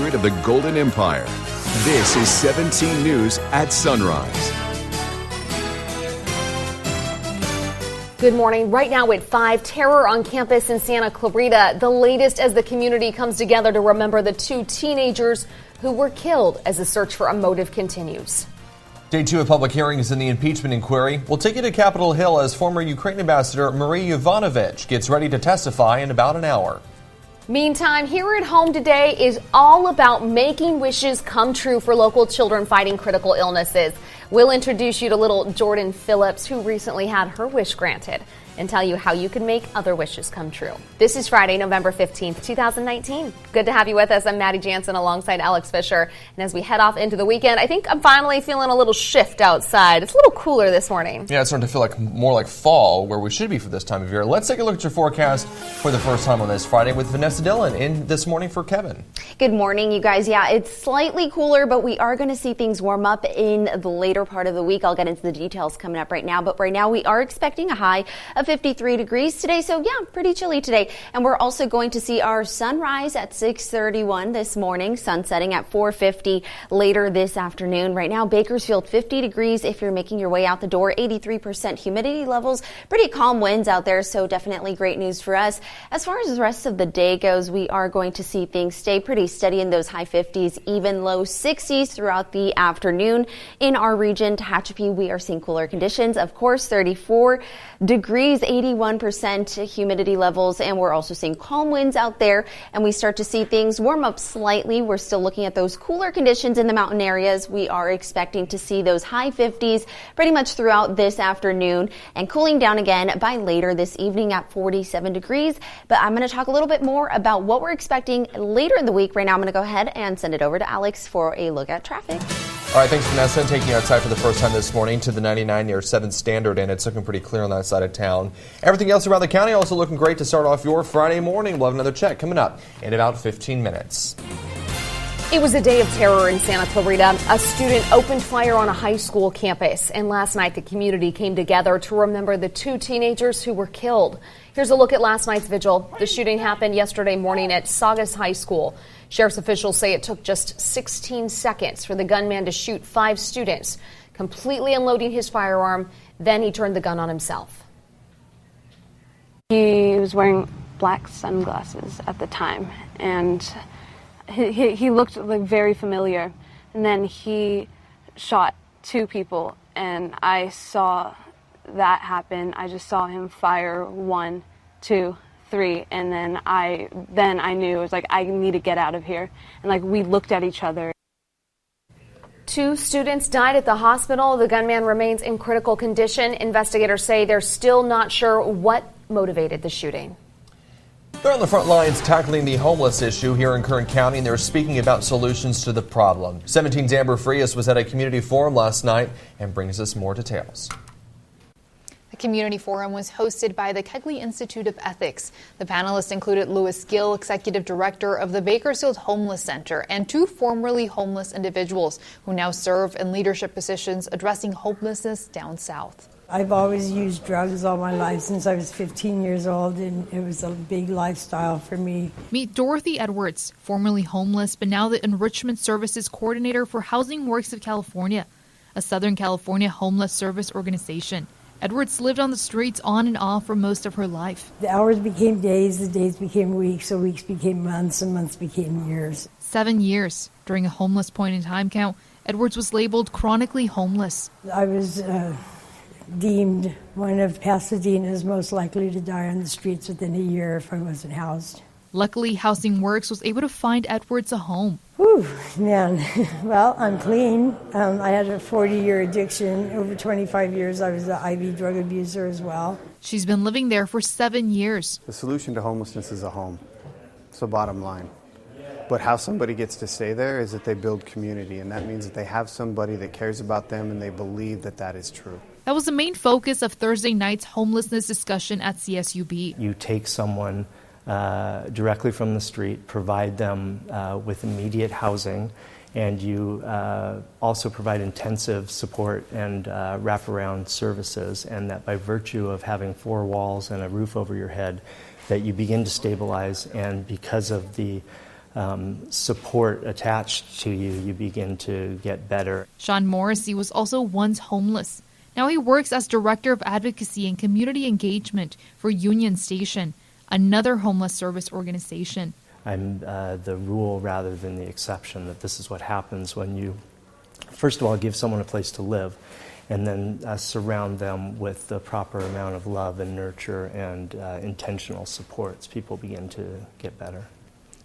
secret of the Golden Empire. This is 17 News at Sunrise. Good morning. Right now at 5, terror on campus in Santa Clarita. The latest as the community comes together to remember the 2 teenagers who were killed as the search for a motive continues. Day 2 of public hearings in the impeachment inquiry. We'll take you to Capitol Hill as former Ukraine Ambassador Marie Yovanovitch gets ready to testify in about an hour. Meantime, here at home today is all about making wishes come true for local children fighting critical illnesses. We'll introduce you to little Jordan Phillips, who recently had her wish granted, and tell you how you can make other wishes come true. This is Friday, November 15th, 2019. Good to have you with us. I'm Maddie Jansen alongside Alex Fisher. And as we head off into the weekend, I think I'm finally feeling a little shift outside. It's a little cooler this morning. Yeah, it's starting to feel like more like fall, where we should be for this time of year. Let's take a look at your forecast for the first time on this Friday with Vanessa Dillon in this morning for Kevin. Good morning, you guys. Yeah, it's slightly cooler, but we are going to see things warm up in the later part of the week. I'll get into the details coming up right now. But right now we are expecting a high of 53 degrees today. So yeah, pretty chilly today. And we're also going to see our sunrise at 6:31 this morning, sun setting at 4:50 later this afternoon. Right now, Bakersfield 50 degrees if you're making your way out the door, 83% humidity levels, pretty calm winds out there. So definitely great news for us. As far as the rest of the day goes, we are going to see things stay pretty steady in those high 50s, even low 60s throughout the afternoon. In our region, Tehachapi, we are seeing cooler conditions. Of course, 34 degrees, 81% humidity levels, and we're also seeing calm winds out there, and we start to see things warm up slightly. We're still looking at those cooler conditions in the mountain areas. We are expecting to see those high 50s pretty much throughout this afternoon and cooling down again by later this evening at 47 degrees. But I'm going to talk a little bit more about what we're expecting later in the week. Right now, I'm going to go ahead and send it over to Alex for a look at traffic. All right, thanks, Vanessa. Taking you outside for the first time this morning to the 99 near 7th Standard, and it's looking pretty clear on that side of town. Everything else around the county also looking great to start off your Friday morning. We'll have another check coming up in about 15 minutes. It was a day of terror in Santa Clarita. A student opened fire on a high school campus, and last night the community came together to remember the 2 teenagers who were killed. Here's a look at last night's vigil. The shooting happened yesterday morning at Saugus High School. Sheriff's officials say it took just 16 seconds for the gunman to shoot 5 students, completely unloading his firearm. Then he turned the gun on himself. He was wearing black sunglasses at the time, and he looked like very familiar. And then he shot 2 people, and I saw that happen. I just saw him fire 1, 2, 3, and then I knew it was like, I need to get out of here. And like, we looked at each other. 2 students died at the hospital. The gunman remains in critical condition. Investigators say they're still not sure what motivated the shooting. They're on the front lines tackling the homeless issue here in Kern County, and they're speaking about solutions to the problem. 17's Amber Frias was at a community forum last night and brings us more details. The community forum was hosted by the Kegley Institute of Ethics. The panelists included Louis Gill, executive director of the Bakersfield Homeless Center, and 2 formerly homeless individuals who now serve in leadership positions addressing homelessness down south. I've always used drugs all my life since I was 15 years old, and it was a big lifestyle for me. Meet Dorothy Edwards, formerly homeless, but now the Enrichment Services Coordinator for Housing Works of California, a Southern California homeless service organization. Edwards lived on the streets on and off for most of her life. The hours became days, the days became weeks, so weeks became months, and months became years. 7 years. During a homeless point in time count, Edwards was labeled chronically homeless. I was deemed one of Pasadena's most likely to die on the streets within a year if I wasn't housed. Luckily, Housing Works was able to find Edwards a home. Whew, man. Well, I'm clean. I had a 40-year addiction. Over 25 years, I was an IV drug abuser as well. She's been living there for 7 years. The solution to homelessness is a home. It's the bottom line. But how somebody gets to stay there is that they build community, and that means that they have somebody that cares about them and they believe that that is true. That was the main focus of Thursday night's homelessness discussion at CSUB. You take someone directly from the street, provide them with immediate housing, and you also provide intensive support and wraparound services, and that by virtue of having 4 walls and a roof over your head, that you begin to stabilize, and because of the support attached to you, you begin to get better. Sean Morrissey was also once homeless. Now he works as Director of Advocacy and Community Engagement for Union Station, another homeless service organization. I'm the rule rather than the exception, that this is what happens when you, first of all, give someone a place to live, and then surround them with the proper amount of love and nurture and intentional supports. People begin to get better.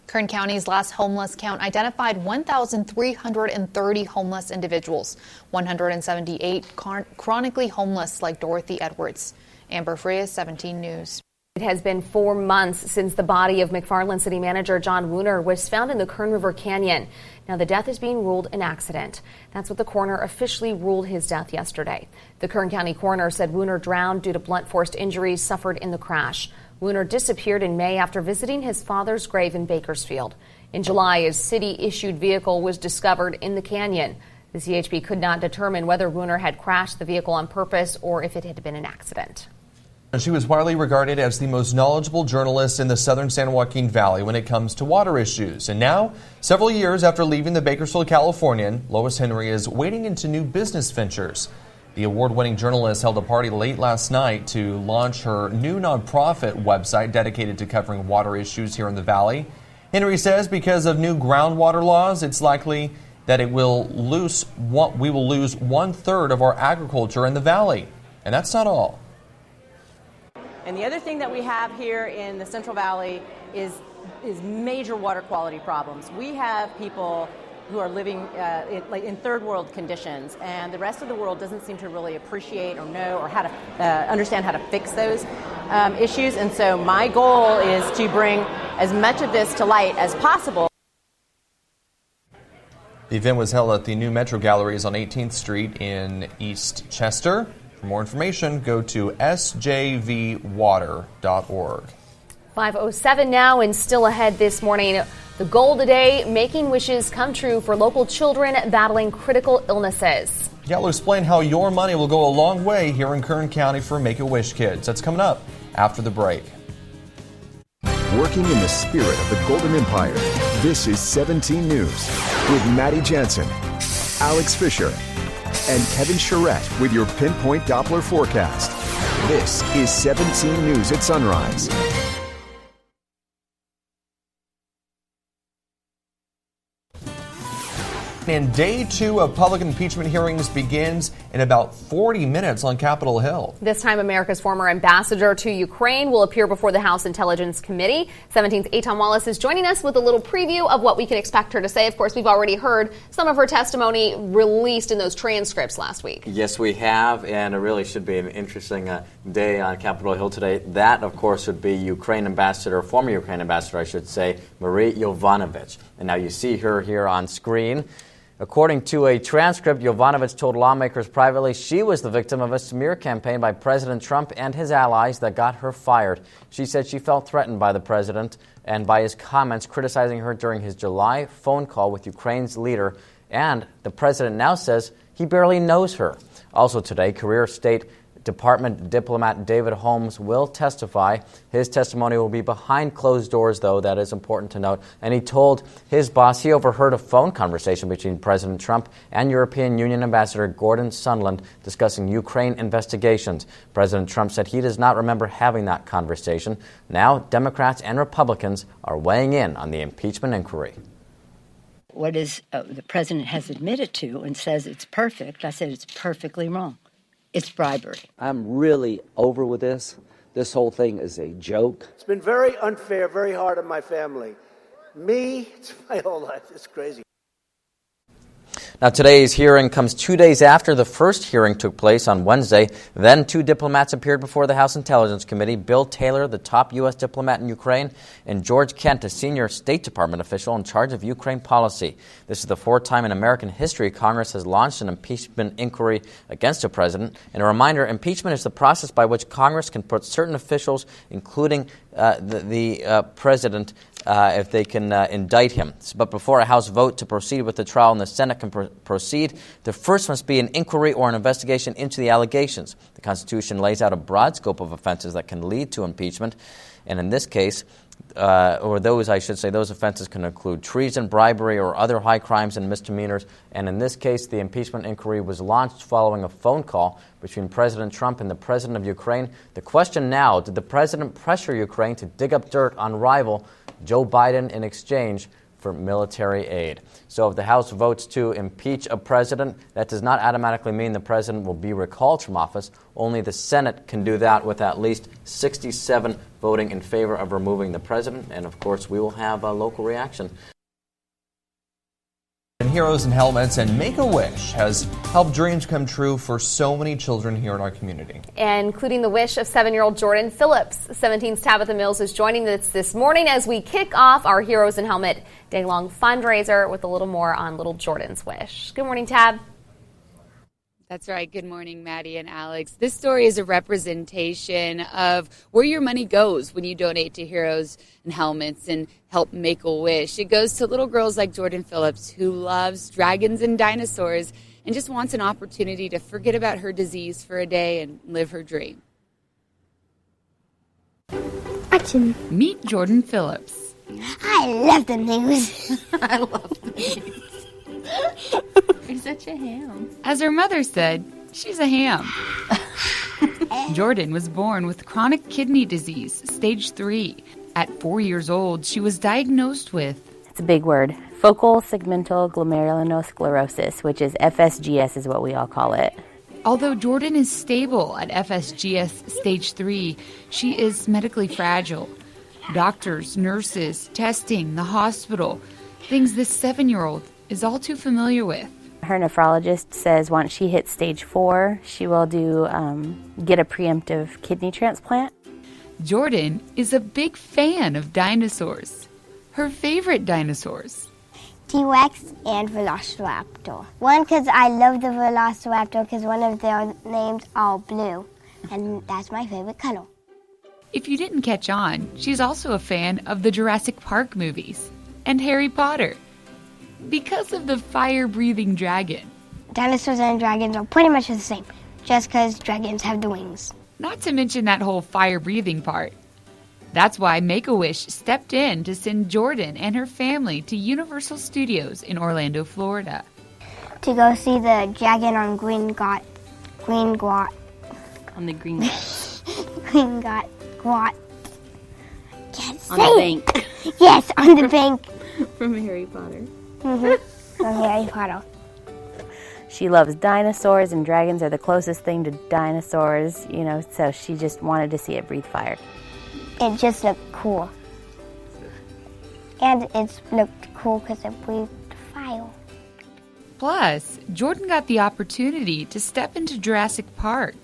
Kern County's last homeless count identified 1,330 homeless individuals, 178 chronically homeless like Dorothy Edwards. Amber Frias, 17 News. It has been 4 months since the body of McFarland City Manager John Wooner was found in the Kern River Canyon. Now the death is being ruled an accident. That's what the coroner officially ruled his death yesterday. The Kern County coroner said Wooner drowned due to blunt force injuries suffered in the crash. Wooner disappeared in May after visiting his father's grave in Bakersfield. In July, a city-issued vehicle was discovered in the canyon. The CHP could not determine whether Wooner had crashed the vehicle on purpose or if it had been an accident. She was widely regarded as the most knowledgeable journalist in the southern San Joaquin Valley when it comes to water issues. And now, several years after leaving the Bakersfield Californian, Lois Henry is wading into new business ventures. The award-winning journalist held a party late last night to launch her new nonprofit website dedicated to covering water issues here in the valley. Henry says because of new groundwater laws, it's likely that we will lose 1/3 of our agriculture in the valley. And that's not all. And the other thing that we have here in the Central Valley is major water quality problems. We have people who are living in third world conditions, and the rest of the world doesn't seem to really appreciate or know or how to understand how to fix those issues. And so my goal is to bring as much of this to light as possible. The event was held at the new Metro Galleries on 18th Street in East Chester. For more information, go to sjvwater.org. 5:07 now, and still ahead this morning. The goal today, making wishes come true for local children battling critical illnesses. Yeah, we'll explain how your money will go a long way here in Kern County for Make-A-Wish Kids. That's coming up after the break. Working in the spirit of the Golden Empire, this is 17 News with Maddie Jansen, Alex Fisher, and Kevin Charette with your Pinpoint Doppler forecast. This is 17 News at Sunrise. And day 2 of public impeachment hearings begins in about 40 minutes on Capitol Hill. This time, America's former ambassador to Ukraine will appear before the House Intelligence Committee. 17's Eitan Wallace is joining us with a little preview of what we can expect her to say. Of course, we've already heard some of her testimony released in those transcripts last week. Yes, we have, and it really should be an interesting day on Capitol Hill today. That, of course, would be former Ukraine ambassador, I should say, Marie Yovanovitch. And now you see her here on screen. According to a transcript, Yovanovitch told lawmakers privately she was the victim of a smear campaign by President Trump and his allies that got her fired. She said she felt threatened by the president and by his comments criticizing her during his July phone call with Ukraine's leader, and the president now says he barely knows her. Also today, career State Department diplomat David Holmes will testify. His testimony will be behind closed doors, though. That is important to note. And he told his boss he overheard a phone conversation between President Trump and European Union Ambassador Gordon Sondland discussing Ukraine investigations. President Trump said he does not remember having that conversation. Now, Democrats and Republicans are weighing in on the impeachment inquiry. What is the president has admitted to and says it's perfect, I said it's perfectly wrong. It's bribery. I'm really over with this. This whole thing is a joke. It's been very unfair, very hard on my family. Me, it's my whole life. It's crazy. Now, today's hearing comes 2 days after the first hearing took place on Wednesday. Then 2 diplomats appeared before the House Intelligence Committee. Bill Taylor, the top U.S. diplomat in Ukraine, and George Kent, a senior State Department official in charge of Ukraine policy. This is the 4th time in American history Congress has launched an impeachment inquiry against a president. And a reminder, impeachment is the process by which Congress can put certain officials, including the president, if they can indict him. But before a House vote to proceed with the trial and the Senate can proceed, there first must be an inquiry or an investigation into the allegations. The Constitution lays out a broad scope of offenses that can lead to impeachment. And in this case, those offenses can include treason, bribery, or other high crimes and misdemeanors. And in this case, the impeachment inquiry was launched following a phone call between President Trump and the president of Ukraine. The question now, did the president pressure Ukraine to dig up dirt on rival Joe Biden in exchange for military aid? So if the House votes to impeach a president, that does not automatically mean the president will be recalled from office. Only the Senate can do that with at least 67 voting in favor of removing the president. And of course, we will have a local reaction. Heroes in Helmets and Make-A-Wish has helped dreams come true for so many children here in our community. Including the wish of 7-year-old Jordan Phillips. 17's Tabitha Mills is joining us this morning as we kick off our Heroes in Helmet day-long fundraiser with a little more on little Jordan's wish. Good morning, Tab. That's right. Good morning, Maddie and Alex. This story is a representation of where your money goes when you donate to Heroes in Helmets and help Make-A-Wish. It goes to little girls like Jordan Phillips, who loves dragons and dinosaurs and just wants an opportunity to forget about her disease for a day and live her dream. Action. Meet Jordan Phillips. I love the news. I love the news. You're such a ham. As her mother said, she's a ham. Jordan was born with chronic kidney disease, stage 3. At 4 years old, she was diagnosed with... It's a big word. Focal segmental glomerulosclerosis, which is FSGS is what we all call it. Although Jordan is stable at FSGS stage 3, she is medically fragile. Doctors, nurses, testing, the hospital, things this 7-year-old is all too familiar with. Her nephrologist says once she hits stage 4, she will get a preemptive kidney transplant. Jordan is a big fan of dinosaurs. Her favorite dinosaurs. T-Rex and Velociraptor. One, because I love the Velociraptor because one of their names are blue, and that's my favorite color. If you didn't catch on, she's also a fan of the Jurassic Park movies and Harry Potter because of the fire-breathing dragon. Dinosaurs and dragons are pretty much the same, just because dragons have the wings. Not to mention that whole fire-breathing part. That's why Make-A-Wish stepped in to send Jordan and her family to Universal Studios in Orlando, Florida. To go see the dragon on Green Got. On the green Green Got. What? On the bank. Yes, on the bank. From Harry Potter. Mm-hmm. From Harry Potter. She loves dinosaurs, and dragons are the closest thing to dinosaurs, so she just wanted to see it breathe fire. It just looked cool. And it looked cool because it breathed fire. Plus, Jordan got the opportunity to step into Jurassic Park.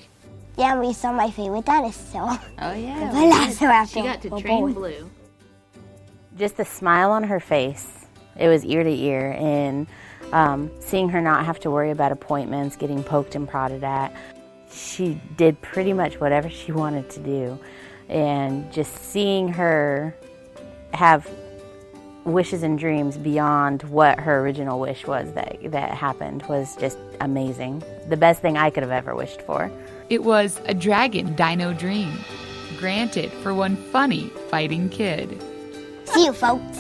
Yeah, we saw my favorite dinosaur. Oh, yeah. The Velociraptor. She got to train Blue. Just the smile on her face. It was ear to ear. And seeing her not have to worry about appointments, getting poked and prodded at. She did pretty much whatever she wanted to do. And just seeing her have wishes and dreams beyond what her original wish was that happened was just amazing. The best thing I could have ever wished for. It was a dragon dino dream, granted for one funny fighting kid. See you, folks.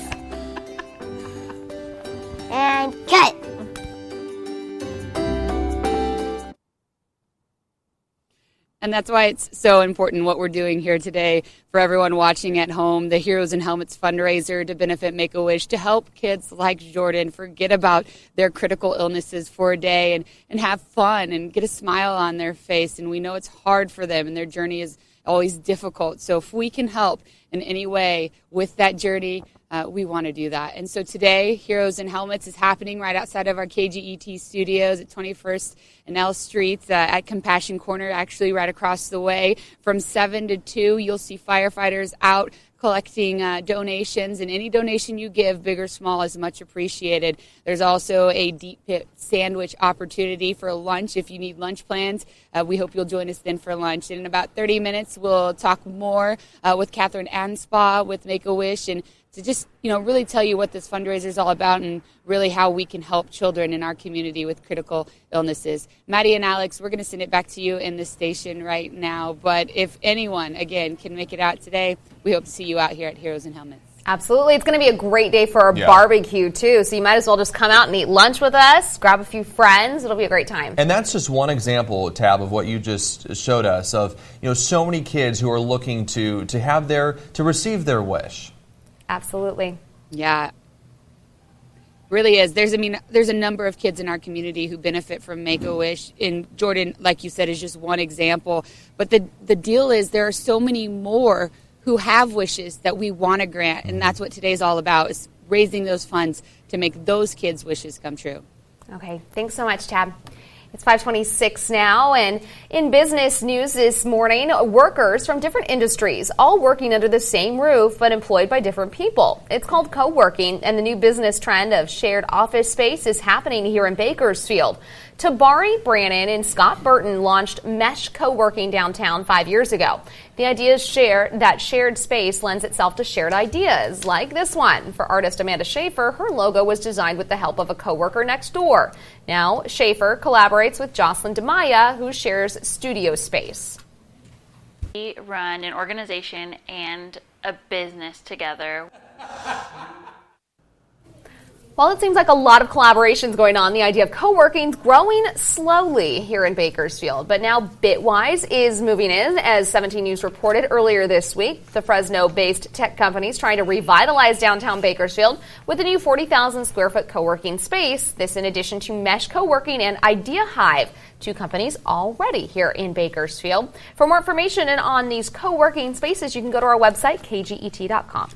And cut. And that's why it's so important what we're doing here today for everyone watching at home, the Heroes in Helmets fundraiser to benefit Make-A-Wish, to help kids like Jordan forget about their critical illnesses for a day and have fun and get a smile on their face. And we know it's hard for them and their journey is always difficult. So if we can help in any way with that journey, we want to do that. And so today, Heroes in Helmets is happening right outside of our KGET studios at 21st and L Streets at Compassion Corner, actually right across the way. From 7 to 2, you'll see firefighters out collecting donations, and any donation you give, big or small, is much appreciated. There's also a deep pit sandwich opportunity for lunch if you need lunch plans. We hope you'll join us then for lunch. And in about 30 minutes, we'll talk more with Catherine Anspaugh with Make-A-Wish and to just, really tell you what this fundraiser is all about and really how we can help children in our community with critical illnesses. Maddie and Alex, we're going to send it back to you in the station right now. But if anyone, again, can make it out today, we hope to see you out here at Heroes in Helmets. Absolutely. It's going to be a great day for a barbecue, too. So you might as well just come out and eat lunch with us, grab a few friends. It'll be a great time. And that's just one example, Tab, of what you just showed us of, so many kids who are looking to receive their wish. Absolutely. Yeah. Really is. There's a number of kids in our community who benefit from Make-A-Wish. And Jordan, like you said, is just one example. But the deal is there are so many more who have wishes that we want to grant. And that's what today's all about, is raising those funds to make those kids' wishes come true. Okay. Thanks so much, Tab. It's 5:26 now, and in business news this morning, workers from different industries all working under the same roof but employed by different people. It's called co-working, and the new business trend of shared office space is happening here in Bakersfield. Tabari Brannon and Scott Burton launched Mesh Co-working downtown 5 years ago. The idea is that shared space lends itself to shared ideas, like this one. For artist Amanda Schaefer, her logo was designed with the help of a coworker next door. Now, Schaefer collaborates with Jocelyn DeMaya, who shares studio space. We run an organization and a business together. While it seems like a lot of collaborations going on, the idea of co-working is growing slowly here in Bakersfield. But now Bitwise is moving in, as 17 News reported earlier this week. The Fresno-based tech company is trying to revitalize downtown Bakersfield with a new 40,000 square foot co-working space. This in addition to Mesh Co-working and Idea Hive, two companies already here in Bakersfield. For more information and on these co-working spaces, you can go to our website, kget.com.